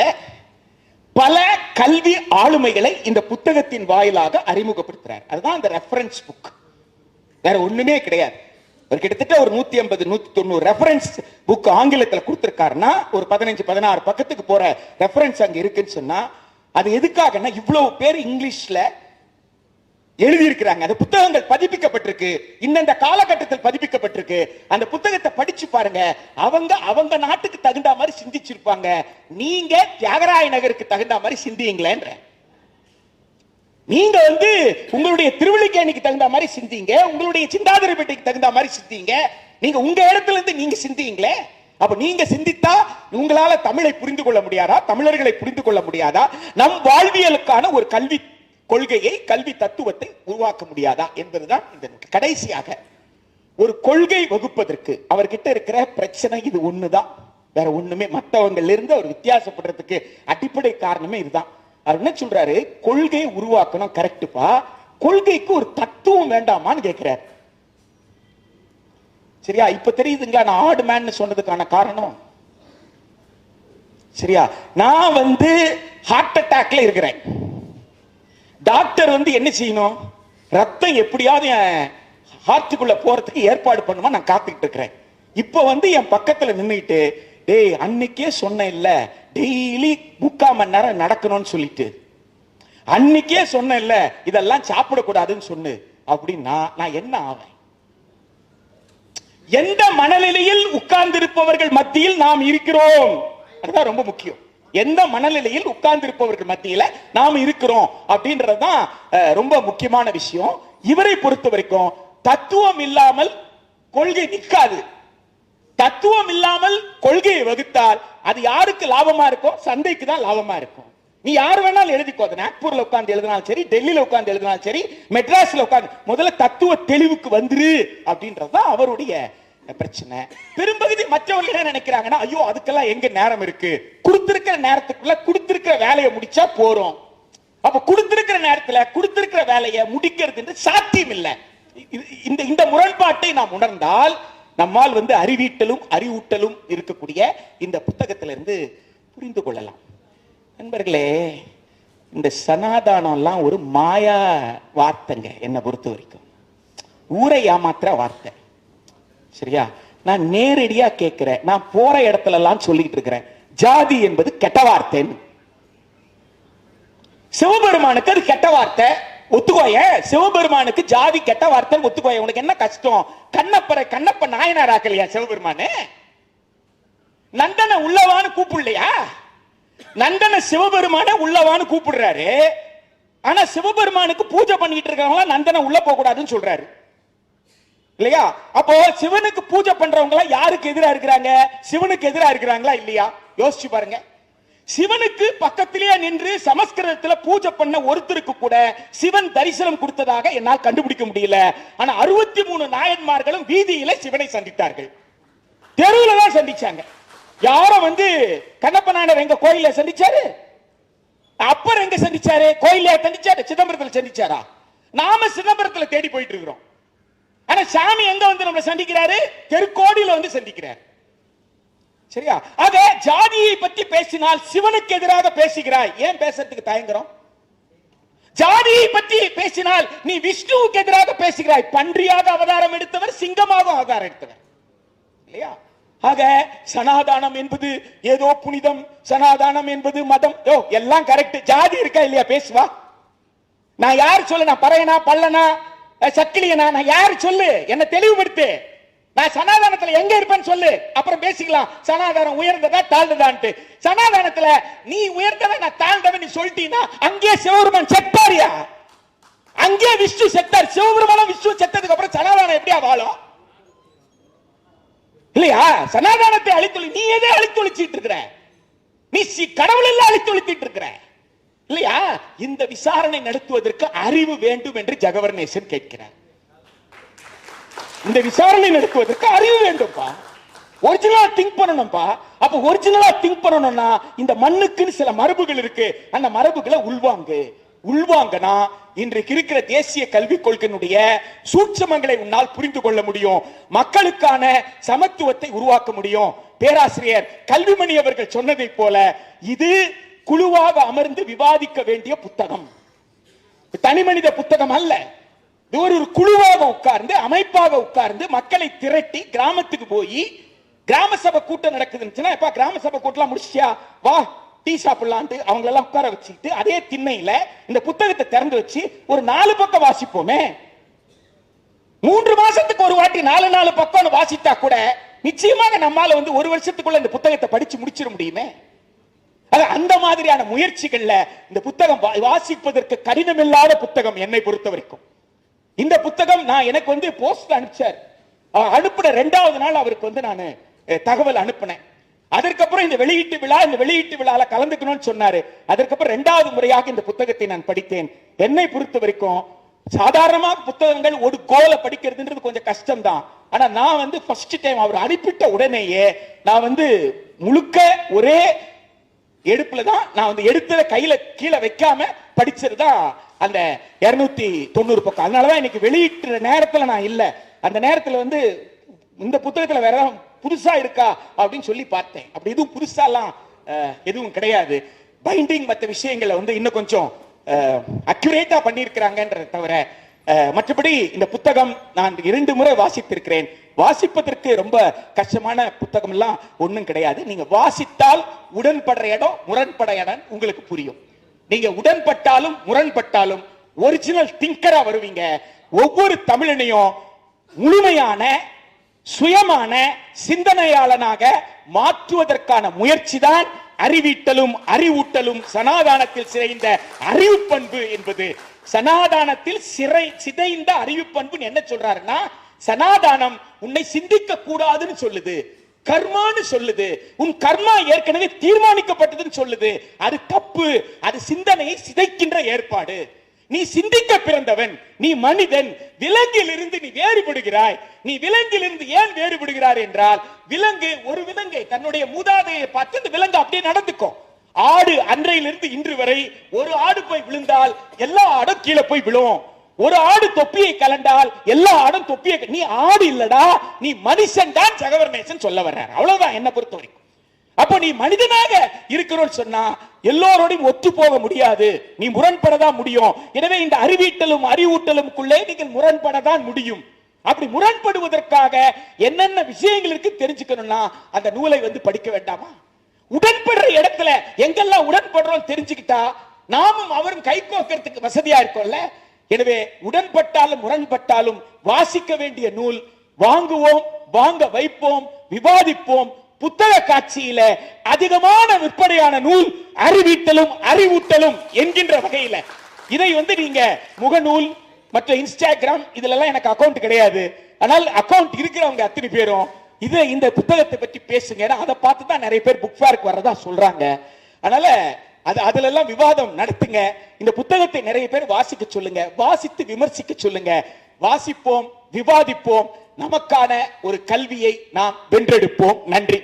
Speaker 1: பல கல்வி ஆளுமைகளை இந்த புத்தகத்தின் வாயிலாக அறிமுகப்படுத்துறார். அதுதான் அந்த ரெஃபரன்ஸ் புக், வேற ஒண்ணுமே கிடையாது. ஒரு கிட்டத்தட்ட ஒரு 150 190 ரெஃபரன்ஸ் புக் ஆங்கிலத்தில் கொடுத்திருக்காருன்னா, ஒரு 15-16 பக்கத்துக்கு போற ரெஃபரன்ஸ் அங்க இருக்குன்னு சொன்னா, அது எதுக்காகன்னா இவ்வளவு பேர் இங்கிலீஷ்ல எழுதி இருக்கிறாங்க. அந்த புத்தகங்கள் பதிப்பிக்கப்பட்டிருக்கு, இந்த காலகட்டத்தில் பதிப்பிக்கப்பட்டிருக்கு. அந்த புத்தகத்தை படிச்சு பாருங்க. அவங்க நாட்டுக்கு தகுந்த மாதிரி சிந்திச்சிருப்பாங்க. நீங்க தியாகராய நகருக்கு தகுந்த மாதிரி சிந்திங்களேன்ற. நீங்க உங்களுடைய திருவள்ளிக்கேணிக்கு தகுந்த மாதிரி சிந்திங்க, உங்களுடைய சிந்தாதிரிப்பேட்டைக்கு தகுந்த மாதிரி சிந்திங்க. நீங்க உங்க இடத்துல இருந்து நீங்க சிந்திங்களே. அப்ப நீங்க சிந்தித்தா உங்களால தமிழை புரிந்து கொள்ள முடியாதா? தமிழர்களை புரிந்து கொள்ள முடியாதா? நம் வாழ்வியலுக்கான ஒரு கல்வி கொள்கையை, கல்வி தத்துவத்தை உருவாக்க முடியாதா என்பதுதான் இந்த நூல். கடைசியாக ஒரு கொள்கை வகுப்பதற்கு அவர்கிட்ட இருக்கிற பிரச்சனை இது ஒண்ணுதான், வேற ஒண்ணுமே. மற்றவங்க இருந்து அவர் வித்தியாசப்படுறதுக்கு அடிப்படை காரணமே இதுதான். அவர் என்ன சொல்றாரு, கொள்கை உருவாக்கணும், கரெக்டுப்பா, கொள்கைக்கு ஒரு தத்துவம் வேண்டாமான்னு கேட்கிறார். சரியா? இப்ப தெரியுதுங்களா நான் ஆடு மேன் சொன்னதுக்கான காரணம்? சரியா? நான் ஹார்ட் அட்டாக்ல இருக்கிறேன். டாக்டர் என்ன செய்யணும், ரத்தம் எப்படியாவது ஹார்ட்டுக்குள்ள போறதுக்கு ஏற்பாடு பண்ணுமா, நான் காத்துக்கிட்டு இருக்கிறேன். இப்ப என் பக்கத்துல நின்னுட்டு, டேய் அன்னைக்கே சொன்ன இல்ல டெய்லி 3/4 மணி நேரம் நடக்கணும்னு சொல்லிட்டு, அன்னைக்கே சொன்ன இல்ல இதெல்லாம் சாப்பிடக்கூடாதுன்னு சொன்னு அப்படின்னா நான் என்ன ஆவேன்? எந்த மனநிலையில் உட்கார்ந்திருப்பவர்கள் மத்தியில் நாம் இருக்கிறோம், அதுதான் ரொம்ப முக்கியம். எந்த மனநிலையில் உட்கார்ந்திருப்பவர்கள் மத்தியில நாம் இருக்கிறோம் அப்படின்றதுதான் ரொம்ப முக்கியமான விஷயம். இவரை பொறுத்த வரைக்கும் தத்துவம் இல்லாமல் கொள்கை நிற்காது. தத்துவம் இல்லாமல் கொள்கையை வகுத்தால் அது யாருக்கு லாபமா இருக்கும்? சந்தைக்கு தான் லாபமா இருக்கும். நீ யார் வேணாலும் எழுதிக்கோ, நாக்பூர்ல உட்கார்ந்து எழுதினாலும் சரி, டெல்லியில உட்கார்ந்து எழுதினாலும் சரி, மெட்ராஸ்ல உட்கார்ந்து, முதல்ல தத்துவ தெளிவுக்கு வந்துரு அப்படின்றதுதான் அவருடைய பிரச்சனை. பெரும்பகுதி மற்றவர்கள் என்ன நினைக்கிறாங்கன்னா, ஐயோ அதுக்கெல்லாம் எங்க நேரம் இருக்கு, கொடுத்திருக்கிற நேரத்துக்குள்ள கொடுத்திருக்கிற வேலையை முடிச்சா போறோம். அப்ப கொடுத்திருக்கிற நேரத்துல கொடுத்திருக்கிற வேலையை முடிக்கிறது சாத்தியம் இல்லை. இந்த முரண்பாட்டை நாம் உணர்ந்தால் நம்மால் அறிவீட்டலும் அறிவூட்டலும் இருக்கக்கூடிய இந்த புத்தகத்திலிருந்து புரிந்து கொள்ளலாம். நண்பர்களே, இந்த சனாதானம் எல்லாம் ஒரு மாயா வார்த்தைங்க. என்னை பொறுத்த வரைக்கும் ஊரை ஏமாத்துற வார்த்தை. சரியா? நான் நேரடியா கேட்கிறேன், நான் போற இடத்துல எல்லாம் சொல்லிட்டு இருக்கிறேன், ஜாதி என்பது கெட்ட வார்த்தைன்னு. சிவபெருமானுக்கு அது கெட்ட வார்த்தை, ஒத்துக்கோய. சிவபெருமானுக்கு ஜாதி கெட்ட வார்த்தை, ஒத்துக்கோய. உனக்கு என்ன கஷ்டம்? கண்ணப்ப நாயனார் ஆக்கலையா சிவபெருமானு? நந்தன உள்ளவான்னு கூப்பிடலையா? நந்தன சிவபெருமான உள்ளவான்னு கூப்பிடுறாரு. ஆனா சிவபெருமானுக்கு பூஜை பண்ணிட்டு இருக்கவங்க நந்தன உள்ள போக கூடாதுன்னு சொல்றாரு இல்லையா? அப்போ சிவனுக்கு பூஜை பண்றவங்க யாருக்கு எதிரா இருக்கிறாங்க? சிவனுக்கு எதிரா இருக்கிறாங்களா இல்லையா? யோசிச்சு பாருங்க. சிவனுக்கு பக்கத்திலேயே நின்று சமஸ்கிருதத்தில் பூஜை பண்ண ஒருத்தருக்கு கூட சிவன் தரிசனம் கொடுத்ததாக என்னால் கண்டுபிடிக்க முடியல. ஆனா 63 நாயன்மார்களும் வீதியில சிவனை சந்தித்தார்கள், தெருவில் தான் சந்திச்சாங்க. யாரும் கண்ணப்ப நாயனர் எங்க கோயில சந்திச்சாரு? அப்பர் எங்க சந்திச்சாரு? கோயில சந்திச்சாரு? சிதம்பரத்தில் சந்திச்சாரா? நாம சிதம்பரத்தில் தேடி போயிட்டு இருக்கிறோம். ஆனா சாமி எங்க நம்மளை சந்திக்கிறாரு? தெருக்கோடியில சந்திக்கிறார். சரியா? ஆக ஜாதியை பற்றி பேசினால் சிவனுக்கு எதிராக பேசுகிறாய், ஏன் பேசுறதுக்கு தயங்குறோம்? ஜாதியை பற்றி பேசினால் நீ விஷ்ணுவுக்கு எதிராக பேசுகிறாய். பன்றியாக அவதாரம் எடுத்தவர், சிங்கமாக அவதாரம் எடுத்தவர் இல்லையா? ஆக சனாதானம் என்பது ஏதோ புனிதம், சனாதானம் என்பது மதம், எல்லாம் கரெக்ட். ஜாதி இருக்கா இல்லையா? பேசுவா. நான் யார் சொல்லு? நான் பறையனா, பல்லனா, சக்கிலியனா? நான் யார் சொல்லு? என்ன தெளிவுபடுத்து. நான் சனாதானத்துல எங்க இருப்பேன்னு சொல்லு, அப்புறம் பேசிக்கலாம். சனாதானம் உயர்ந்ததா தாழ்ந்ததான்ட்டு. சனாதானத்துல நீ உயர்ந்தவன் நான் தாழ்ந்தவன் நீ சொல்லிட்டீங்கன்னா அங்கே சிவபெருமான் செத்தாரியா? அங்கே விஷ்ணு செத்தார். சிவபெருமானும் விஷ்ணு செத்ததுக்கு அப்புறம் சனாதானம் எப்படியா வாழும்? இல்லையா? சனாதானத்தை அழித்தொழி. நீ எதை அழித்தொழிச்சிட்டு இருக்கிற? நீ கடவுள் எல்லாம் அழித்தொழித்திட்டு இருக்கிற இல்லையா? இந்த விசாரணை நடத்துவதற்கு அறிவு வேண்டும் என்று ஜெகவர்நேசன் கேட்கிறார். இந்த விசாரணை நடத்துவதற்கு அறிவு வேண்டும்பா. ஒரிஜினலா திங்க் பண்ணணும்பா. அப்ப ஒரிஜினலா திங்க் பண்ணணும்னா இந்த மண்ணுக்குன்னு சில மரபுகள் இருக்கு. அந்த மரபுகளை உள்வாங்கனா இன்றைக்கு இருக்கிற தேசிய கல்விக் கொள்கையினுடைய சூட்சமங்களை உன்னால் புரிந்து கொள்ள முடியும். மக்களுக்கான சமத்துவத்தை உருவாக்க முடியும். பேராசிரியர் கல்விமணி அவர்கள் சொன்னதை போல இது குழுவாக அமர்ந்து விவாதிக்க வேண்டிய புத்தகம், தனி மனித புத்தகம் அல்ல. இது ஒரு குழுவாக உட்கார்ந்து, அமைப்பாக உட்கார்ந்து, மக்களை திரட்டி கிராமத்துக்கு போய், கிராம சபை கூட்டம் நடக்குதுன்னா, கிராம சபை கூட்டம் முடிச்சியா, வா டீ சாப்பிடலான்ட்டு அவங்க எல்லாம் உட்கார வச்சுக்கிட்டு அதே திண்ணையில இந்த புத்தகத்தை திறந்து வச்சு ஒரு 4 பக்கம் வாசிப்போமே. 3 மாசத்துக்கு ஒரு வாட்டி 4 பக்கம் வாசித்தா கூட நிச்சயமாக நம்மால ஒரு வருஷத்துக்குள்ள இந்த புத்தகத்தை படிச்சு முடிச்சிட முடியுமே. அந்த மாதிரியான முயற்சிகள்ல இந்த புத்தகம் வாசிப்பதற்கு கடினமில்லாத புத்தகம் என்னை பொறுத்த வரைக்கும். இந்த புத்தகம் நான் எனக்கு போஸ்ட் அனுப்பிச்சார். அனுப்பின 2வது நாள் அவருக்கு நான் தகவல் அனுப்பினேன். அதற்கப்புறம் இந்த வெளியீட்டு விழால கலந்துக்கணும்னு சொன்னாரு. அதற்கப்புறம் 2வது முறையாக இந்த புத்தகத்தை நான் படித்தேன். என்னை பொறுத்த வரைக்கும் சாதாரணமாக புத்தகங்கள் ஒரு கோலை படிக்கிறதுன்றது கொஞ்சம் கஷ்டம் தான். ஆனா நான் ஃபர்ஸ்ட் டைம் அவர் அனுப்பிட்ட உடனேயே நான் முழுக்க ஒரே எடுப்புல தான் நான் எடுத்தத கையில கீழே வைக்காம படிச்சதுதான் அந்த 290 பக்கம். அதனாலதான் இன்னைக்கு வெளியிட்ட நேரத்துல நான் இல்ல. அந்த நேரத்துல இந்த புத்தகத்துல வேற புதுசா இருக்கா அப்படின்னு சொல்லி பார்த்தேன். அப்படி எதுவும் புதுசாலாம் எதுவும் கிடையாது. பைண்டிங் மற்ற விஷயங்களை இன்னும் கொஞ்சம் அக்யூரேட்டா பண்ணியிருக்கிறாங்கன்றத தவிர மற்றபடி இந்த புத்தகம் நான் 2 முறை வாசித்திருக்கிறேன். வாசிப்பதற்கு ரொம்ப கஷ்டமான புத்தகம் எல்லாம் ஒண்ணும் கிடையாது. நீங்க வாசித்தால் உடன்படுற இடம் முரண்பட இடம் உங்களுக்கு புரியும். நீங்க உடன்பட்டாலும் முரண்பட்டாலும் ஒரிஜினல் திங்கரா வருவீங்க. ஒவ்வொரு தமிழனையும் முழுமையான சுயமான சிந்தனையாளனாக மாற்றுவதற்கான முயற்சி தான் அறிவீட்டலும் அறிவூட்டலும் சனாதானத்தில் சிதைந்த அறிவு பண்பு என்பது. சனாதானத்தில் சிதைந்த அறிவு பண்பு என்ன சொல்றாருன்னா, சனாதானம் உன்னை சிந்திக்க கூடாதுன்னு சொல்லுது, கர்மான்னு சொல்லுது, உன் கர்மா ஏற்கனவே தீர்மானிக்கப்பட்டதுன்னு சொல்லுது. அது தப்பு. அது சிந்தனையை சிதைக்கின்ற ஏற்பாடு. நீ சிந்திக்க பிறந்தவன், நீ மனிதன். விலங்கில் இருந்து நீ வேறுபடுகிறாய். நீ விலங்கில் இருந்து ஏன் வேறுபடுகிறாய் என்றால், ஒரு விலங்கை தன்னுடைய மூதாதையை பார்த்து இந்த விலங்கு அப்படியே நடந்துக்கும். ஆடு அன்றையிலிருந்து இன்று வரை ஒரு ஆடு போய் விழுந்தால் எல்லா ஆடும் கீழே போய் விழும். ஒரு ஆடு தொப்பியை கலண்டால் எல்லா ஆடும் தொப்பியை. நீ ஆடு இல்லடா, நீ மனுஷன் தான் ஜெகவர்நேசன் சொல்ல வர்றார். அவ்வளவுதான் என்ன பொறுத்த வரைக்கும். அப்போ நீ மனிதனாக இருக்கிறோம் சொன்னா எல்லோரோடையும் ஒத்து போக முடியாது, நீ முரண்படதான் முடியும். எனவே இந்த அறிவீட்டலும் அறிவூட்டலுக்குள்ளே நீங்கள் முரண்படதான் முடியும். அப்படி முரண்படுவதற்காக என்னென்ன விஷயங்கள் இருக்கு தெரிஞ்சுக்கணும்னா அந்த நூலை படிக்க வேண்டாமா? உடன்படுற இடத்துல எங்கெல்லாம் உடன்படுறோம் தெரிஞ்சுக்கிட்டா நாமும் அவரும் கை கோக்கிறதுக்கு வசதியா இருக்கும்ல. எனவே உடன்பட்டாலும் முரண்பட்டாலும் வாசிக்க வேண்டிய நூல். வாங்குவோம், வாங்க வைப்போம், விவாதிப்போம். புத்தக காட்சியில அதிகமான விற்பனையான நூல் அறிவீட்டலும் அறிவூட்டலும் என்கின்ற வகையில இதை நீங்க முகநூல் மற்ற இன்ஸ்டாகிராம் இதுல எனக்கு அக்கவுண்ட் கிடையாது. ஆனால் அக்கவுண்ட் இருக்கிறவங்க அத்தனை பேரும் இந்த புத்தகத்தை பற்றி பேசுங்க. அதை பார்த்து தான் நிறைய பேர் புக் ஃபேருக்கு வரதா சொல்றாங்க. அதனால அதுல எல்லாம் விவாதம் நடத்துங்க. இந்த புத்தகத்தை நிறைய பேர் வாசிக்க சொல்லுங்க, வாசித்து விமர்சிக்க சொல்லுங்க. வாசிப்போம், விவாதிப்போம், நமக்கான ஒரு கல்வியை நாம் வென்றெடுப்போம். நன்றி.